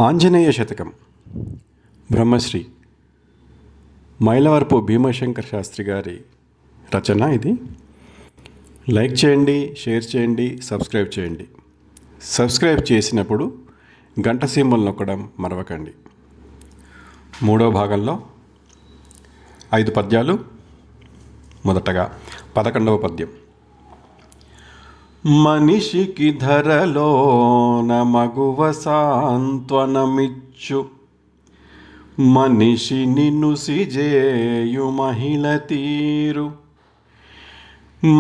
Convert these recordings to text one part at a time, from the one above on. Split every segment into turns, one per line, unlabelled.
ఆంజనేయ శతకం బ్రహ్మశ్రీ మైలవరపు భీమశంకర్ శాస్త్రి గారి రచన. ఇది లైక్ చేయండి, షేర్ చేయండి, సబ్స్క్రైబ్ చేయండి. సబ్స్క్రైబ్ చేసినప్పుడు గంట సింబల్ నొక్కడం మరవకండి. మూడో భాగంలో 5 పద్యాలు. మొదటగా 11వ పద్యం. మనిషికి ధరలోన మగువ సాంత్వనమిచ్చు, మనిషిని నుసిజేయు మహిళ తీరు.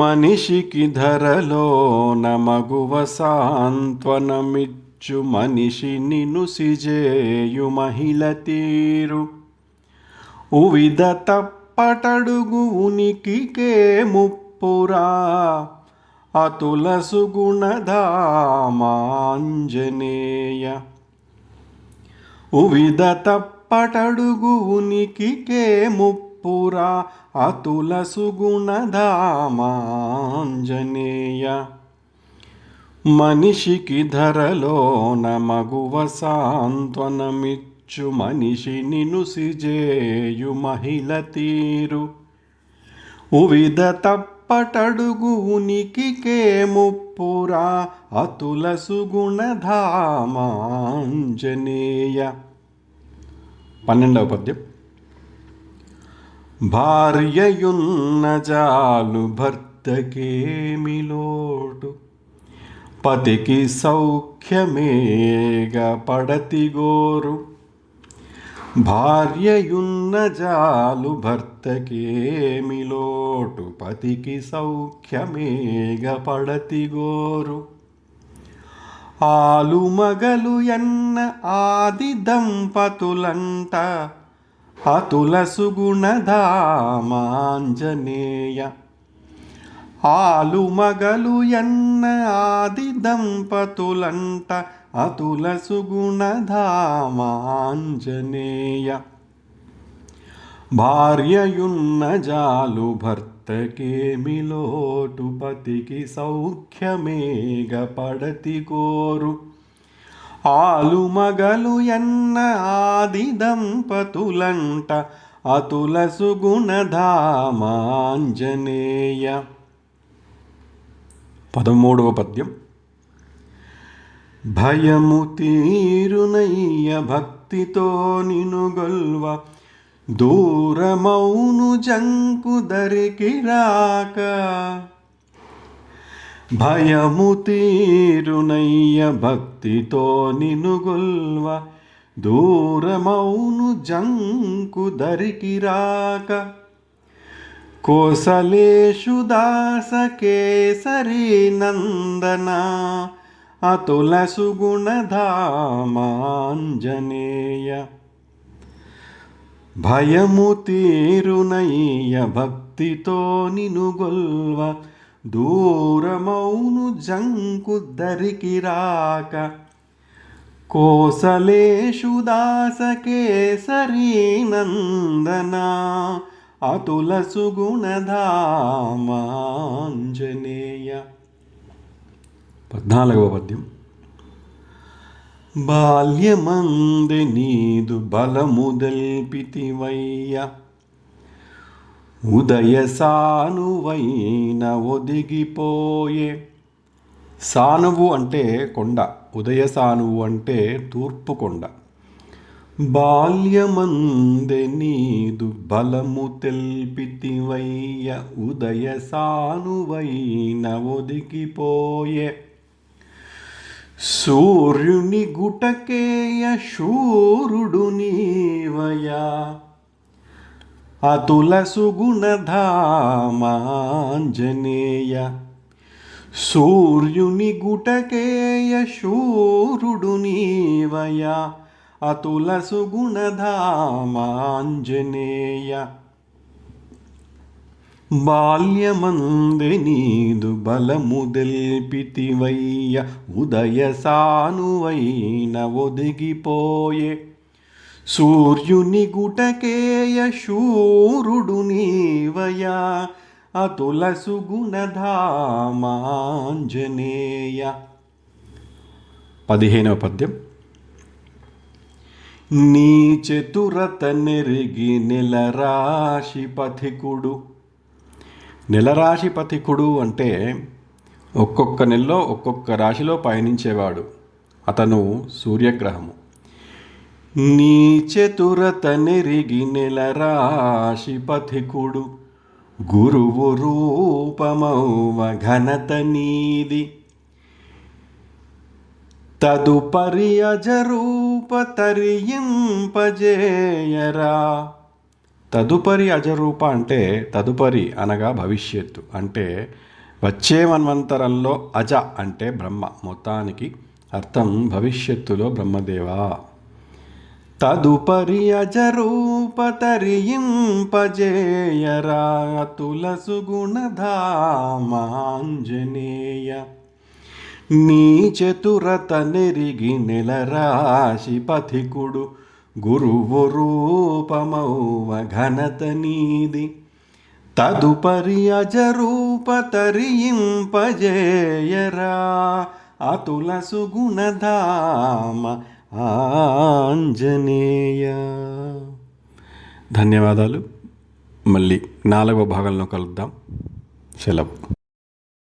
మనిషికి ధరలోన మగువ సాంత్వనమిచ్చు, మనిషిని నుసిజేయు మహిళ తీరు. ఉవిధ తప్పటడుగు ఉనికికే ముప్పురా, అతుల సుగుణధామాంజనేయ. ఉవిధ తప్పటడుగు ఉనికికే ముప్పురా, అతుల సుగుణధామాంజనేయ. మనిషికి ధరలోన మగువ సాంత్వనమిచ్చు, మనిషిని నుసిజేయు మహిళ తీరు. ఉవిధ తప్పటడుగు ఉనికికే ముప్పురా, అతుల సుగుణధామాంజనేయ. 12వ పద్యం. భార్యయున్న జాలు భర్తకేమి లోటు, పతికి సౌఖ్యమేగ పడతిగోరు. భార్యయున్న జాలు భర్తకేమి లోటు, పతికి సౌఖ్యమేగ పడతిగోరు. ఆలు మగలు ఎన్న ఆది దంపతులంట, అతుల సుగుణధామాంజనేయ. ఆలు మగలు ఎన్న ఆది దంపతులంట, అతుల సుగుణధామాంజనేయ. భార్యయున్న జాలు భర్తకేమి లోటు, పతికి సౌఖ్యమేగ పడతి కోరు. ఆలు మగలు ఎన్న ఆది దంపతులంట, అతుల సుగుణధామాంజనేయ. 13వ పద్యం. భయము తీరునయ్య భక్తితో నినుగొల్వ, దూరమౌను జంకు దరికి రాక. భయము తీరునయ్య భక్తితో నినుగొల్వ, దూరమౌను జంకు దరికి రాక. కోసలేషు దాస కేసరి నందన, అతుల సుగుణధామాంజనేయ. భయము తీరునయ్య భక్తితో నినుగొల్వ, దూరమౌను జంకు దరికి రాక. కోసలేషు దాస కేసరి నందన, అతుల సుగుణధామాంజనేయ. 14వ పద్యం. బాల్యమందే నీదు బలము దల్పితివయ్య, ఉదయ సానువైన ఒదిగిపోయే. సానువు అంటే కొండ, ఉదయ సానువు అంటే తూర్పు కొండ. బాల్యమందే నీదు బలము తెల్పితివయ్య, ఉదయ సానువైన ఒదిగిపోయే. సూర్యుని గుటకేయ శూరుడు నీవయా, అతుల సుగుణధామాంజనేయ. సూర్యుని గుటకేయ శూరుడు నీవయా, అతుల సుగుణధామాంజనేయ. బాల్యమందే నీదు బలము దెల్పితివయ్య, ఉదయ సానువైన ఒదిగిపోయే. సూర్యుని గుటకేయ శూరుడు నీవయా, అతుల సుగుణధామాంజనేయ. 15వ పద్యం. నీ చతురత నెరిగి నెలరాశి పథికుడు. నెలరాశి పథికుడు అంటే ఒక్కొక్క నెలలో ఒక్కొక్క రాశిలో పయనించేవాడు. అతను సూర్యగ్రహము. నీ చతురత నెరిగి నెలరాశి పథికుడు, గురువు రూపమౌవ ఘనత నీది. తదుపరి అజరూప తరింపజేయరా. తదుపరి అజరూప అంటే తదుపరి అనగా భవిష్యత్తు, అంటే వచ్చే మన్వంతరంలో. అజ అంటే బ్రహ్మ, మొత్తానికి అర్థం భవిష్యత్తులో బ్రహ్మదేవా. తదుపరి అజరూప తరింపజేయరా, తులసు గుణధామాంజనేయ. నీ చతురత నెరిగి నెలరాశి పథికుడు, గురువు రూపమౌవ ఘనత నీది. తదుపరి అజరూప తరింపజేయరా, అతుల సుగుణధామ ఆంజనేయ. ధన్యవాదాలు. మళ్ళీ 4వ భాగంలో కలుద్దాం. సెలవు.